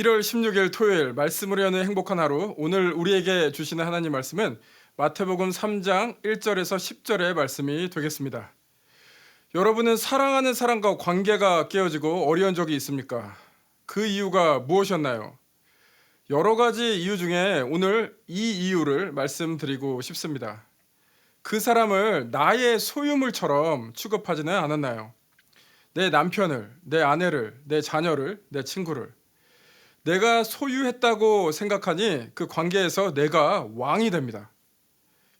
1월 16일 토요일 말씀으로 여는 행복한 하루. 오늘 우리에게 주시는 하나님 말씀은 마태복음 3장 1절에서 10절의 말씀이 되겠습니다. 여러분은 사랑하는 사람과 관계가 깨어지고 어려운 적이 있습니까? 그 이유가 무엇이었나요? 여러 가지 이유 중에 오늘 이 이유를 말씀드리고 싶습니다. 그 사람을 나의 소유물처럼 취급하지는 않았나요? 내 남편을, 내 아내를, 내 자녀를, 내 친구를 내가 소유했다고 생각하니 그 관계에서 내가 왕이 됩니다.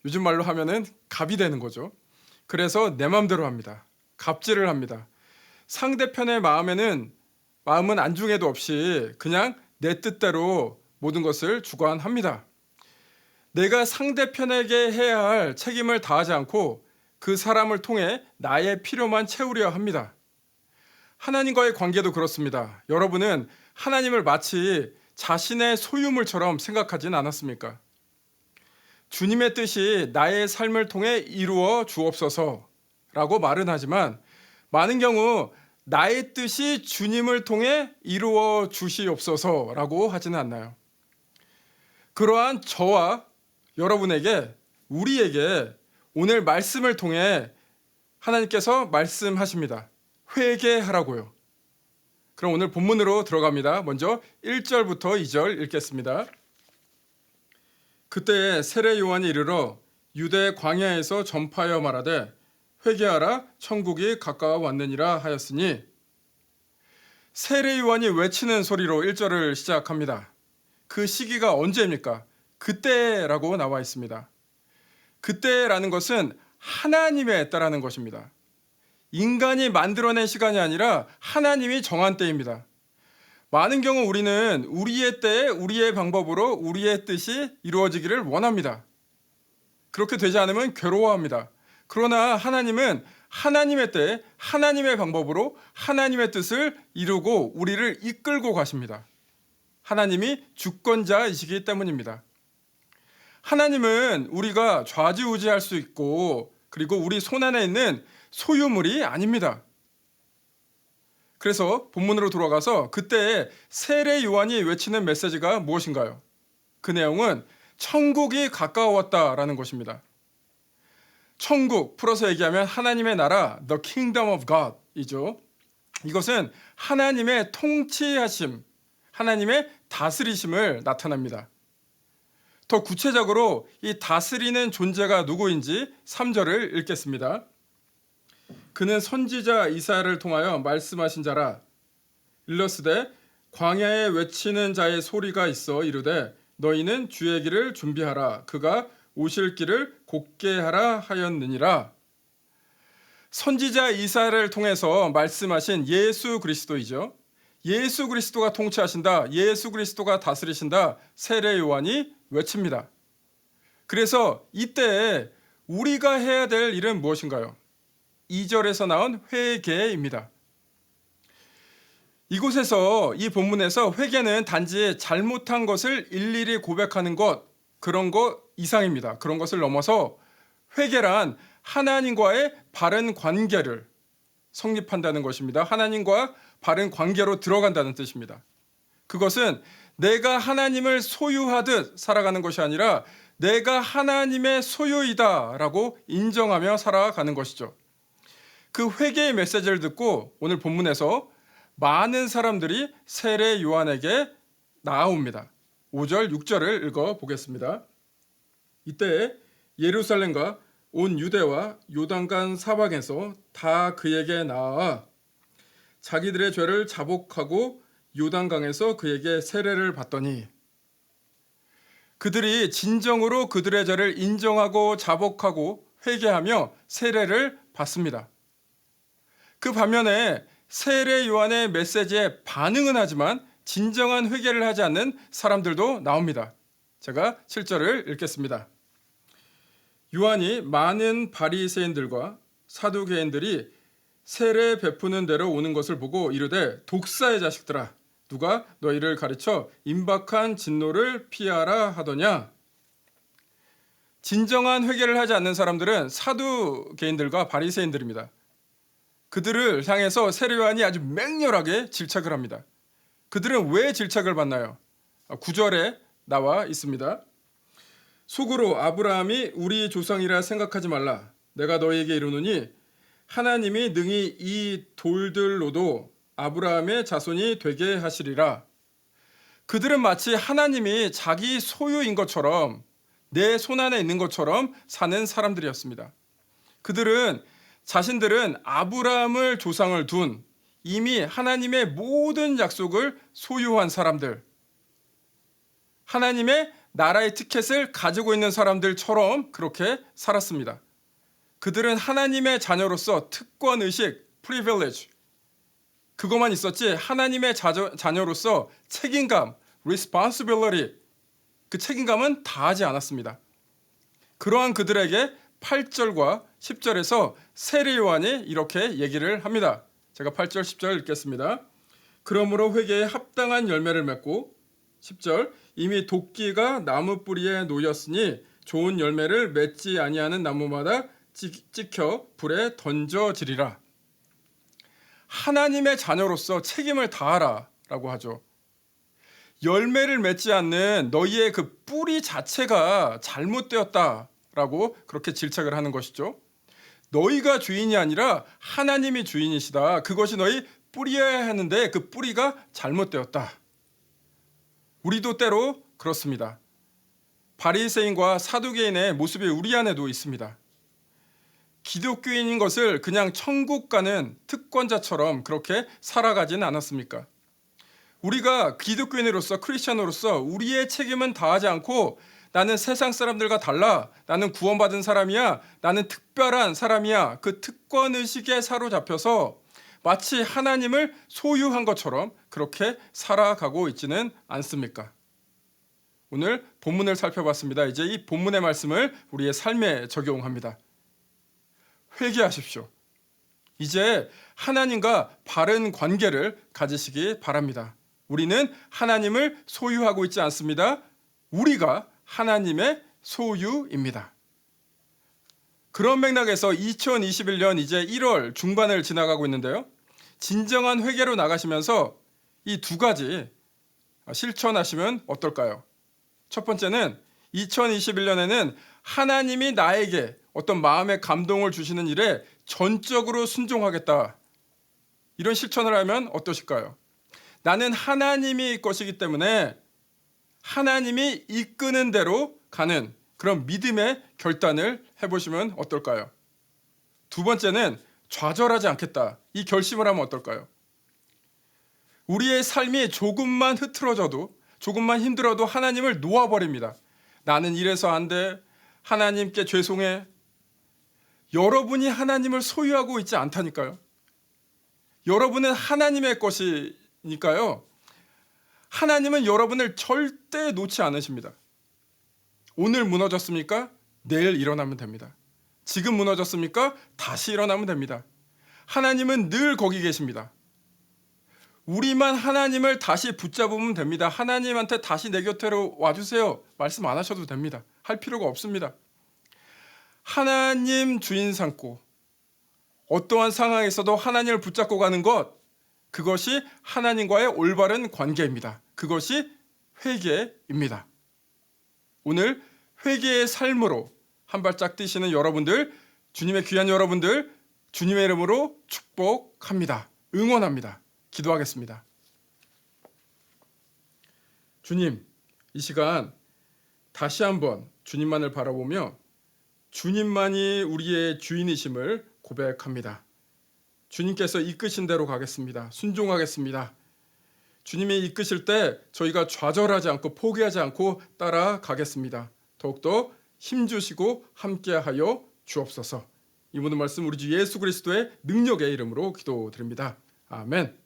요즘 말로 하면은 갑이 되는 거죠. 그래서 내 마음대로 합니다. 갑질을 합니다. 상대편의 마음은 안중에도 없이 그냥 내 뜻대로 모든 것을 주관합니다. 내가 상대편에게 해야 할 책임을 다하지 않고 그 사람을 통해 나의 필요만 채우려 합니다. 하나님과의 관계도 그렇습니다. 여러분은 하나님을 마치 자신의 소유물처럼 생각하진 않았습니까? 주님의 뜻이 나의 삶을 통해 이루어 주옵소서라고 말은 하지만 많은 경우 나의 뜻이 주님을 통해 이루어 주시옵소서라고 하지는 않나요? 그러한 저와 여러분에게, 우리에게 오늘 말씀을 통해 하나님께서 말씀하십니다. 회개하라고요. 그럼 오늘 본문으로 들어갑니다. 먼저 1절부터 2절 읽겠습니다. 그때 세례 요한이 이르러 유대 광야에서 전파하여 말하되 회개하라 천국이 가까워 왔느니라 하였으니, 세례 요한이 외치는 소리로 1절을 시작합니다. 그 시기가 언제입니까? 그때라고 나와 있습니다. 그때라는 것은 하나님에 따르는 것입니다. 인간이 만들어낸 시간이 아니라 하나님이 정한 때입니다. 많은 경우 우리는 우리의 때에 우리의 방법으로 우리의 뜻이 이루어지기를 원합니다. 그렇게 되지 않으면 괴로워합니다. 그러나 하나님은 하나님의 때에 하나님의 방법으로 하나님의 뜻을 이루고 우리를 이끌고 가십니다. 하나님이 주권자이시기 때문입니다. 하나님은 우리가 좌지우지할 수 있고 그리고 우리 손안에 있는 소유물이 아닙니다. 그래서 본문으로 돌아가서 그때 세례 요한이 외치는 메시지가 무엇인가요? 그 내용은 천국이 가까웠다라는 것입니다. 천국, 풀어서 얘기하면 하나님의 나라, the kingdom of God 이죠. 이것은 하나님의 통치하심, 하나님의 다스리심을 나타납니다. 더 구체적으로 이 다스리는 존재가 누구인지 3절을 읽겠습니다. 그는 선지자 이사야를 통하여 말씀하신 자라. 일러스되 광야에 외치는 자의 소리가 있어 이르되 너희는 주의 길을 준비하라. 그가 오실 길을 곧게 하라 하였느니라. 선지자 이사야를 통해서 말씀하신 예수 그리스도이죠. 예수 그리스도가 통치하신다. 예수 그리스도가 다스리신다. 세례 요한이 외칩니다. 그래서 이때 우리가 해야 될 일은 무엇인가요? 2절에서 나온 회개입니다. 이곳에서 이 본문에서 회개는 단지 잘못한 것을 일일이 고백하는 것, 그런 것 이상입니다. 그런 것을 넘어서 회개란 하나님과의 바른 관계를 성립한다는 것입니다. 하나님과 바른 관계로 들어간다는 뜻입니다. 그것은 내가 하나님을 소유하듯 살아가는 것이 아니라 내가 하나님의 소유이다라고 인정하며 살아가는 것이죠. 그 회개의 메시지를 듣고 오늘 본문에서 많은 사람들이 세례 요한에게 나아옵니다. 5절, 6절을 읽어보겠습니다. 이때 예루살렘과 온 유대와 요단강 사방에서 다 그에게 나아 자기들의 죄를 자복하고 요단강에서 그에게 세례를 받더니, 그들이 진정으로 그들의 죄를 인정하고 자복하고 회개하며 세례를 받습니다. 그 반면에 세례 요한의 메시지에 반응은 하지만 진정한 회개를 하지 않는 사람들도 나옵니다. 제가 7절을 읽겠습니다. 요한이 많은 바리새인들과 사두개인들이 세례 베푸는 대로 오는 것을 보고 이르되 독사의 자식들아, 누가 너희를 가르쳐 임박한 진노를 피하라 하더냐. 진정한 회개를 하지 않는 사람들은 사두개인들과 바리새인들입니다. 그들을 향해서 세례 요한이 아주 맹렬하게 질책을 합니다. 그들은 왜 질책을 받나요? 9절에 나와 있습니다. 속으로 아브라함이 우리 조상이라 생각하지 말라. 내가 너희에게 이르노니 하나님이 능히 이 돌들로도 아브라함의 자손이 되게 하시리라. 그들은 마치 하나님이 자기 소유인 것처럼, 내 손안에 있는 것처럼 사는 사람들이었습니다. 그들은 자신들은 아브라함을 조상을 둔 이미 하나님의 모든 약속을 소유한 사람들, 하나님의 나라의 티켓을 가지고 있는 사람들처럼 그렇게 살았습니다. 그들은 하나님의 자녀로서 특권의식, privilege, 그것만 있었지 하나님의 자녀로서 책임감, responsibility, 그 책임감은 다하지 않았습니다. 그러한 그들에게 8절과 10절에서 세례 요한이 이렇게 얘기를 합니다. 제가 8절, 10절 읽겠습니다. 그러므로 회개에 합당한 열매를 맺고 10절 이미 도끼가 나무 뿌리에 놓였으니 좋은 열매를 맺지 아니하는 나무마다 찍혀 불에 던져지리라. 하나님의 자녀로서 책임을 다하라 라고 하죠. 열매를 맺지 않는 너희의 그 뿌리 자체가 잘못되었다라고 그렇게 질책을 하는 것이죠. 너희가 주인이 아니라 하나님이 주인이시다. 그것이 너희 뿌리여야 하는데 그 뿌리가 잘못되었다. 우리도 때로 그렇습니다. 바리새인과 사두개인의 모습이 우리 안에도 있습니다. 기독교인인 것을 그냥 천국 가는 특권자처럼 그렇게 살아가진 않았습니까? 우리가 기독교인으로서 크리스천으로서 우리의 책임은 다하지 않고 나는 세상 사람들과 달라, 나는 구원받은 사람이야, 나는 특별한 사람이야, 그 특권의식에 사로잡혀서 마치 하나님을 소유한 것처럼 그렇게 살아가고 있지는 않습니까? 오늘 본문을 살펴봤습니다. 이제 이 본문의 말씀을 우리의 삶에 적용합니다. 회개하십시오. 이제 하나님과 바른 관계를 가지시기 바랍니다. 우리는 하나님을 소유하고 있지 않습니다. 우리가 하나님의 소유입니다. 그런 맥락에서 2021년 이제 1월 중반을 지나가고 있는데요. 진정한 회개로 나가시면서 이 두 가지 실천하시면 어떨까요? 첫 번째는 2021년에는 하나님이 나에게 어떤 마음의 감동을 주시는 일에 전적으로 순종하겠다. 이런 실천을 하면 어떠실까요? 나는 하나님이 것이기 때문에 하나님이 이끄는 대로 가는 그런 믿음의 결단을 해보시면 어떨까요? 두 번째는 좌절하지 않겠다. 이 결심을 하면 어떨까요? 우리의 삶이 조금만 흐트러져도 조금만 힘들어도 하나님을 놓아버립니다. 나는 이래서 안 돼. 하나님께 죄송해. 여러분이 하나님을 소유하고 있지 않다니까요. 여러분은 하나님의 것이니까요. 하나님은 여러분을 절대 놓지 않으십니다. 오늘 무너졌습니까? 내일 일어나면 됩니다. 지금 무너졌습니까? 다시 일어나면 됩니다. 하나님은 늘 거기 계십니다. 우리만 하나님을 다시 붙잡으면 됩니다. 하나님한테 다시 내 곁으로 와주세요. 말씀 안 하셔도 됩니다. 할 필요가 없습니다. 하나님 주인 삼고 어떠한 상황에서도 하나님을 붙잡고 가는 것, 그것이 하나님과의 올바른 관계입니다. 그것이 회개입니다. 오늘 회개의 삶으로 한 발짝 뛰시는 여러분들, 주님의 귀한 여러분들, 주님의 이름으로 축복합니다. 응원합니다. 기도하겠습니다. 주님, 이 시간 다시 한번 주님만을 바라보며 주님만이 우리의 주인이심을 고백합니다. 주님께서 이끄신 대로 가겠습니다. 순종하겠습니다. 주님이 이끄실 때 저희가 좌절하지 않고 포기하지 않고 따라가겠습니다. 더욱더 힘주시고 함께하여 주옵소서. 이 모든 말씀 우리 주 예수 그리스도의 능력의 이름으로 기도드립니다. 아멘.